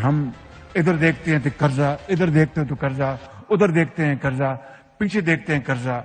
हम इधर देखते हैं तो कर्जा, इधर देखते हैं तो कर्जा, उधर देखते हैं कर्जा, पीछे देखते हैं कर्जा।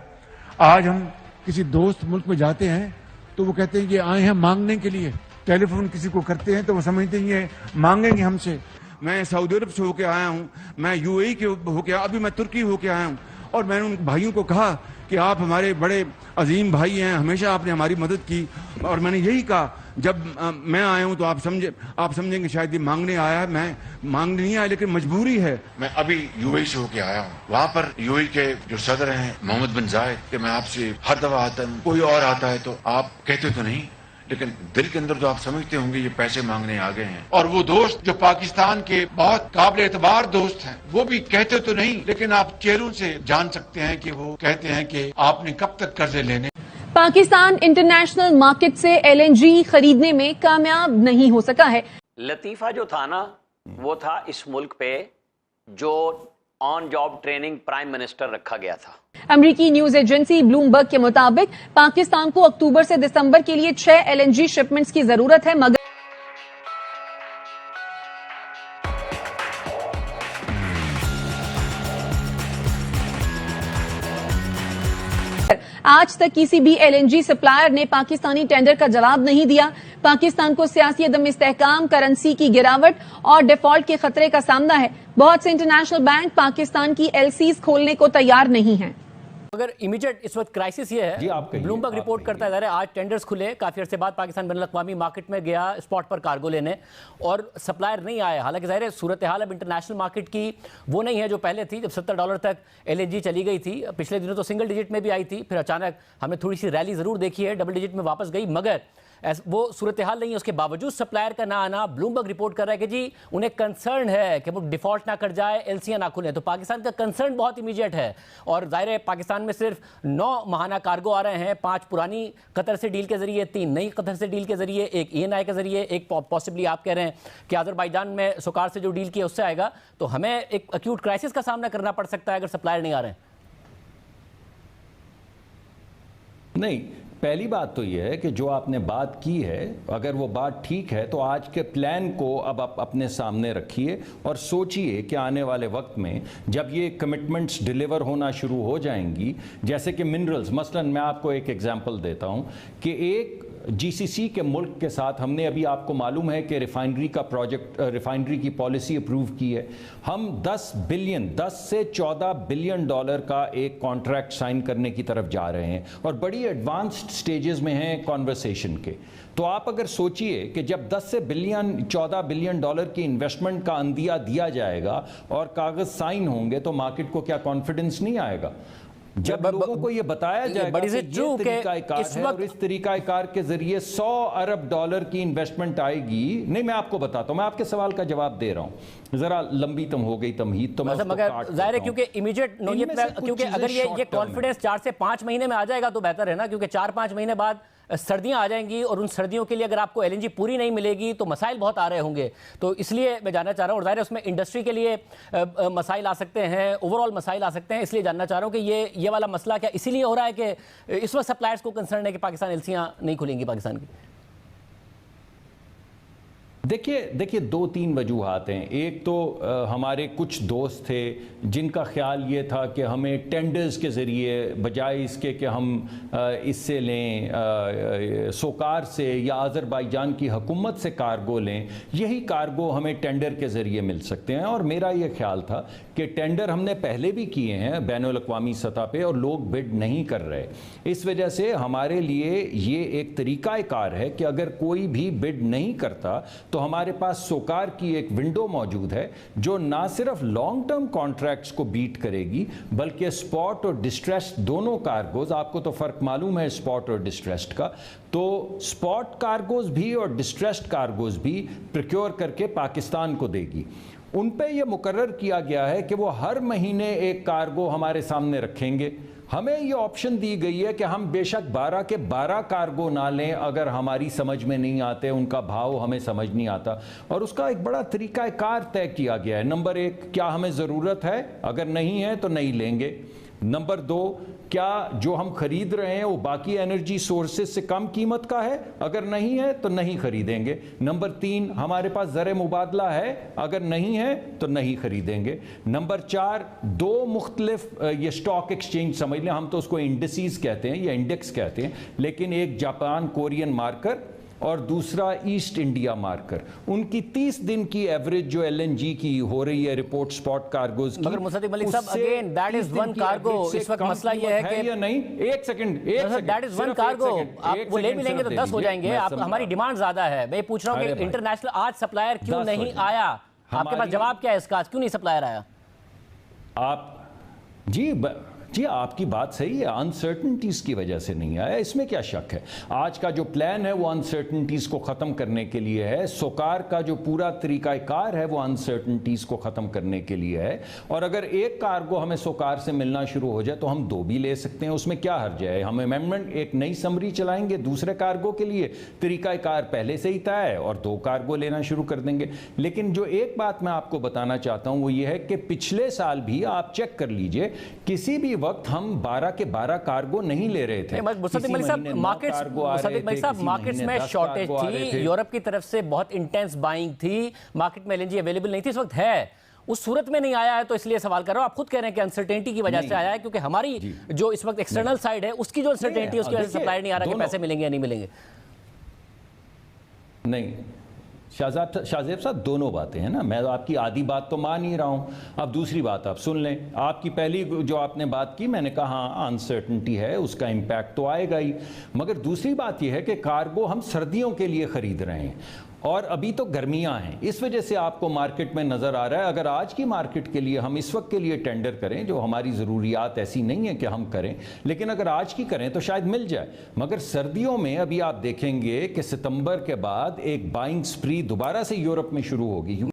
आज हम किसी दोस्त मुल्क में जाते हैं तो वो कहते हैं कि आए हैं मांगने के लिए। टेलीफोन किसी को करते हैं तो वो समझते हैं ये मांगेंगे हमसे। मैं सऊदी अरब से होके आया हूं, मैं यूएई के होके, अभी मैं तुर्की होके आया हूं, और मैंने उन भाइयों को कहा कि आप हमारे बड़े अजीम भाई हैं, हमेशा आपने हमारी मदद की। और मैंने यही कहा, जब मैं आया हूं तो आप समझेंगे शायद ये मांगने आया है। मैं मांगने नहीं आया, लेकिन मजबूरी है। मैं अभी यूएई से होके आया हूँ, वहाँ पर यूएई के जो सदर हैं मोहम्मद बिन जायद, कि मैं आपसे हर दफा आता हूँ, कोई और आता है तो आप कहते तो नहीं, लेकिन दिल के अंदर तो आप समझते होंगे ये पैसे मांगने आ गए हैं। और वो दोस्त जो पाकिस्तान के बहुत काबिल एतबार दोस्त हैं, वो भी कहते तो नहीं, लेकिन आप चेहरों से जान सकते हैं कि वो कहते हैं कि आपने कब तक कर्जे लेने। पाकिस्तान इंटरनेशनल मार्केट से एलएनजी खरीदने में कामयाब नहीं हो सका है। लतीफा जो था ना, वो था इस मुल्क पे जो on job training prime minister रखा गया था। अमेरिकी न्यूज एजेंसी ब्लूमबर्ग के मुताबिक पाकिस्तान को अक्टूबर से दिसंबर के लिए 6 एलएनजी शिपमेंट्स की जरूरत है, मगर आज तक किसी भी एलएनजी सप्लायर ने पाकिस्तानी टेंडर का जवाब नहीं दिया। पाकिस्तान को सियासी अदम इस्तेहकाम, करेंसी की गिरावट और डिफॉल्ट के खतरे का सामना है। बहुत से इंटरनेशनल बैंक पाकिस्तान की एलसीज खोलने को तैयार नहीं हैं। अगर इमीडिएट इस वक्त क्राइसिस ये है, ब्लूमबर्ग रिपोर्ट करता है आज टेंडर्स खुले, काफी अर्से बाद पाकिस्तान बैनुल-अक़वामी मार्केट में गया स्पॉट पर कार्गो लेने और सप्लायर नहीं आया। हालांकि जाहिर है सूरत हाल अब इंटरनेशनल मार्केट की वो नहीं है जो पहले थी, जब $70 तक एलएनजी चली गई थी। पिछले दिनों तो सिंगल डिजिट में भी आई थी, फिर अचानक हमने थोड़ी सी रैली जरूर देखी है, डबल डिजिट में वापस गई, मगर वो सूरत हाल नहीं है। उसके बावजूद सप्लायर का ना आना, ब्लूमबर्ग रिपोर्ट कर रहा है कि जी उन्हें कंसर्न है कि वो डिफॉल्ट ना कर जाए, एलसीआं ना खुलें। तो पाकिस्तान का कंसर्न बहुत इमीडिएट है और जाहिर है पाकिस्तान में सिर्फ 9 माहाना कार्गो आ रहे हैं, 5 पुरानी कतर से डील के जरिए, 3 नई कतर से डील के जरिए, एक ईएनआई के जरिए, एक पॉसिबली आप कह रहे हैं कि अजरबैजान में सुकार से जो डील किया उससे आएगा। तो हमें एक एक्यूट क्राइसिस का सामना करना पड़ सकता है अगर सप्लायर नहीं आ रहे हैं। नहीं, पहली बात तो यह है कि जो आपने बात की है, अगर वो बात ठीक है तो आज के प्लान को अब आप अपने सामने रखिए और सोचिए कि आने वाले वक्त में जब ये कमिटमेंट्स डिलीवर होना शुरू हो जाएंगी, जैसे कि मिनरल्स, मसलन मैं आपको एक एग्जांपल देता हूं कि एक जीसीसी के मुल्क के साथ हमने अभी, आपको मालूम है कि रिफाइनरी का प्रोजेक्ट, रिफाइनरी की पॉलिसी अप्रूव की है। हम 10 से 14 बिलियन डॉलर का एक कॉन्ट्रैक्ट साइन करने की तरफ जा रहे हैं और बड़ी एडवांस्ड स्टेजेस में हैं कॉन्वर्सेशन के। तो आप अगर सोचिए कि जब 10 से 14 बिलियन डॉलर की इन्वेस्टमेंट का अंदिया दिया जाएगा और कागज साइन होंगे, तो मार्केट को क्या कॉन्फिडेंस नहीं आएगा? जब लोगों को ये बताया जाएगा कि ये तरीकाकार है और इस तरीकाकार के जरिए 100 अरब डॉलर की इन्वेस्टमेंट आएगी। नहीं, मैं आपको बताता हूं, मैं आपके सवाल का जवाब दे रहा हूं, जरा लंबी तुम हो गई तमहीद, तो मगर जाहिर है क्योंकि इमीडिएट क्योंकि अगर ये कॉन्फिडेंस 4 से 5 महीने में आ जाएगा तो बेहतर है ना, क्योंकि 4-5 महीने बाद सर्दियां आ जाएंगी और उन सर्दियों के लिए अगर आपको एलएनजी पूरी नहीं मिलेगी तो मसाइल बहुत आ रहे होंगे। तो इसलिए मैं जानना चाह रहा हूं, और जाहिर है उसमें इंडस्ट्री के लिए मसाइल आ सकते हैं, ओवरऑल मसाइल आ सकते हैं, इसलिए जानना चाह रहा हूं कि ये वाला मसला क्या इसीलिए हो रहा है कि इस वक्त सप्लायर्स को कंसर्न है कि पाकिस्तान एलसीआं नहीं खुलेंगी पाकिस्तान की? देखिए 2-3 वजूहात हैं। एक तो हमारे कुछ दोस्त थे जिनका ख्याल ये था कि हमें टेंडर्स के ज़रिए, बजाय इसके कि हम इससे लें सोकार से या अज़रबैजान की हुकूमत से कार्गो लें, यही कार्गो हमें टेंडर के ज़रिए मिल सकते हैं। और मेरा ये ख्याल था कि टेंडर हमने पहले भी किए हैं बैनुल-अक़वामी सतह पे और लोग बिड नहीं कर रहे। इस वजह से हमारे लिए ये एक तरीक़ाकार है कि अगर कोई भी बिड नहीं करता तो हमारे पास सोकार की एक विंडो मौजूद है जो ना सिर्फ लॉन्ग टर्म कॉन्ट्रैक्ट्स को बीट करेगी बल्कि स्पॉट और डिस्ट्रेस्ड दोनों कार्गोज, आपको तो फर्क मालूम है स्पॉट और डिस्ट्रेस्ड का, तो स्पॉट कार्गोज भी और डिस्ट्रेस्ड कार्गोज भी प्रोक्योर करके पाकिस्तान को देगी। उन पे ये मुकर्रर किया गया है कि वो हर महीने एक कार्गो हमारे सामने रखेंगे। हमें ये ऑप्शन दी गई है कि हम बेशक 12 के 12 कार्गो ना लें अगर हमारी समझ में नहीं आते, उनका भाव हमें समझ नहीं आता, और उसका एक बड़ा तरीकाकार तय किया गया है। नंबर 1, क्या हमें ज़रूरत है? अगर नहीं है तो नहीं लेंगे। नंबर 2, क्या जो हम खरीद रहे हैं वो बाकी एनर्जी सोर्सेज से कम कीमत का है? अगर नहीं है तो नहीं खरीदेंगे। नंबर 3, हमारे पास ज़र मुबादला है? अगर नहीं है तो नहीं खरीदेंगे। नंबर 4, 2 मुख्तलिफ ये स्टॉक एक्सचेंज समझ लें, हम तो उसको इंडिसेस कहते हैं या इंडेक्स कहते हैं, लेकिन एक जापान कोरियन मार्कर और दूसरा ईस्ट इंडिया मार्कर, उनकी 30 दिन की एवरेज जो एलएनजी की हो रही है रिपोर्ट स्पॉट कार्गोज की, मगर मुसद्दिक मलिक साहब, again that is one cargo. इस वक्त मसला ये है कि या नहीं, एक second that is one cargo, आप वो ले भी लेंगे तो 10 हो जाएंगे। आप, हमारी डिमांड ज्यादा है। मैं पूछ रहा हूँ कि इंटरनेशनल आज सप्लायर क्यों नहीं आया? आपके पास जवाब क्या है इसका? क्यों नहीं सप्लायर आया? आप जी आपकी बात सही है, अनसर्टनिटीज की वजह से नहीं आया, इसमें क्या शक है। आज का जो प्लान है वो अनसर्टनिटीज को खत्म करने के लिए है। सोकार का जो पूरा तरीकाकार है वो अनसर्टनिटीज को खत्म करने के लिए है। और अगर एक कार्गो हमें सोकार से मिलना शुरू हो जाए तो हम 2 भी ले सकते हैं, उसमें क्या हर्ज है। हम अमेंडमेंट एक नई समरी चलाएंगे दूसरे कार्गो के लिए, तरीकाकार पहले से ही तय है और 2 कार्गो लेना शुरू कर देंगे। लेकिन जो एक बात मैं आपको बताना चाहता हूं वो ये है कि पिछले साल भी आप चेक कर लीजिए, किसी भी वक्त हम 12 के 12 कार्गो नहीं ले रहे थे। मुसद्दिक मलिक साहब, मार्केट्स में शॉर्टेज थी, यूरोप की तरफ से बहुत इंटेंस बाइंग थी, मार्केट में एलएनजी अवेलेबल नहीं थी, इस वक्त है। उस सूरत में नहीं आया है तो इसलिए सवाल कर रहा हूं। आप खुद कह रहे हैं कि अनसर्टेनिटी की वजह से आया है, क्योंकि हमारी जो इस वक्त एक्सटर्नल साइड है उसकी जो अनसर्टेनिटी है उसकी वजह से सप्लाई नहीं आ रहा कि पैसे मिलेंगे या नहीं मिलेंगे। नहीं शाहजेब साहब, दोनों बातें हैं ना, मैं तो आपकी आधी बात तो मान ही रहा हूं। अब दूसरी बात आप सुन लें। आपकी पहली जो आपने बात की, मैंने कहा हाँ अनसर्टनिटी है, उसका इम्पैक्ट तो आएगा ही, मगर दूसरी बात यह है कि कार्गो हम सर्दियों के लिए खरीद रहे हैं और अभी तो गर्मियां हैं, इस वजह से आपको मार्केट में नजर आ रहा है। अगर आज की मार्केट के लिए हम इस वक्त के लिए टेंडर करें, जो हमारी ज़रूरियात ऐसी नहीं है कि हम करें, लेकिन अगर आज की करें तो शायद मिल जाए। मगर सर्दियों में अभी आप देखेंगे कि सितंबर के बाद एक बाइंग स्प्री दोबारा से यूरोप में शुरू होगी।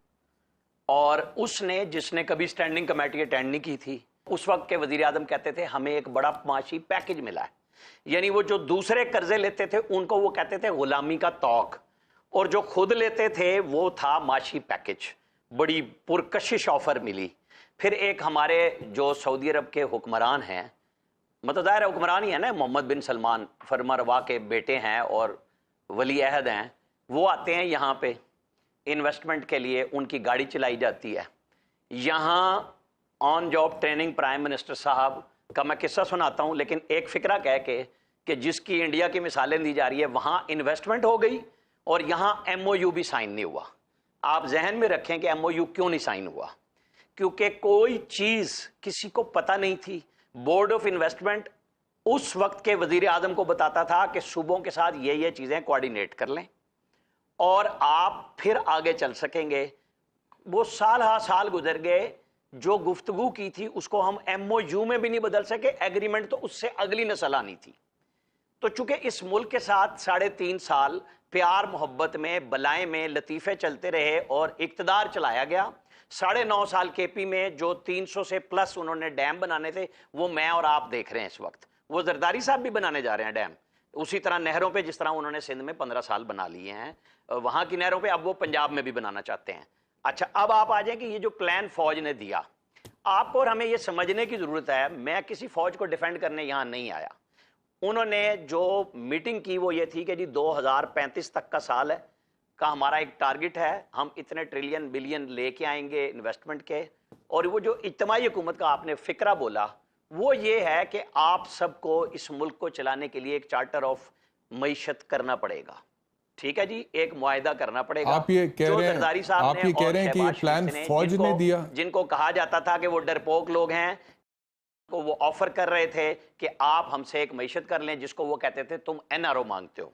और उसने, जिसने कभी स्टैंडिंग कमेटी अटेंड नहीं की थी, उस वक्त के वजीर आजम कहते थे हमें एक बड़ा माशी पैकेज मिला है। यानी वो जो दूसरे कर्जे लेते थे उनको वो कहते थे गुलामी का तौक, और जो खुद लेते थे वो था माशी पैकेज। बड़ी पुरकशिश ऑफर मिली। फिर एक हमारे जो सऊदी अरब के हुक्मरान हैं, मतलब दायरा हुक्मरान ही है ना, मोहम्मद बिन सलमान फरमारवा के बेटे हैं और वली अहद हैं, वो आते हैं यहाँ पे इन्वेस्टमेंट के लिए, उनकी गाड़ी चलाई जाती है। यहाँ on job training prime minister साहब का मैं किस्सा सुनाता हूँ, लेकिन एक फिक्रा कह के कि जिसकी इंडिया की मिसालें दी जा रही है, वहाँ इन्वेस्टमेंट हो गई और यहाँ MOU भी साइन नहीं हुआ। आप जहन में रखें कि MOU क्यों नहीं साइन हुआ, क्योंकि कोई चीज़ किसी को पता नहीं थी। बोर्ड ऑफ इन्वेस्टमेंट उस वक्त के वजीर आजम को बताता था कि सूबों के साथ ये चीज़ें कोऑर्डिनेट कर लें और आप फिर आगे चल सकेंगे। वो साल हा साल गुजर गए, जो गुफ्तगू की थी उसको हम MOU में भी नहीं बदल सके, एग्रीमेंट तो उससे अगली नस्ल आनी थी। तो चूंकि इस मुल्क के साथ 3.5 साल प्यार मोहब्बत में, बलाएं में लतीफ़े चलते रहे और इक़्तिदार चलाया गया। 9.5 साल KP में जो 300 से प्लस उन्होंने डैम बनाने थे, वो मैं और आप देख रहे हैं इस वक्त। वो जरदारी साहब भी बनाने जा रहे हैं डैम, उसी तरह नहरों पे, जिस तरह उन्होंने सिंध में 15 साल बना लिए हैं, वहाँ की नहरों पे अब वो पंजाब में भी बनाना चाहते हैं। अच्छा, अब आप आ जाए कि ये जो प्लान फौज ने दिया, आपको और हमें ये समझने की ज़रूरत है। मैं किसी फौज को डिफेंड करने यहाँ नहीं आया। उन्होंने जो मीटिंग की वो ये थी कि जी 2035 तक का साल है का हमारा एक टारगेट है, हम इतने ट्रिलियन बिलियन लेके आएंगे इन्वेस्टमेंट के। और वो जो इज्तिमाई हुकूमत का आपने फिक्रा बोला, वो ये है कि आप सबको इस मुल्क को चलाने के लिए एक चार्टर ऑफ मईशत करना पड़ेगा। ठीक है जी, एक मुआहिदा करना पड़ेगा। आप ये कह रहे हैं कि ये प्लान फौज ने दिया, जिनको कहा जाता था कि वो डरपोक लोग हैं, को वो ऑफर कर रहे थे कि आप हमसे एक मईशत कर लें, जिसको वो कहते थे तुम NRO मांगते हो।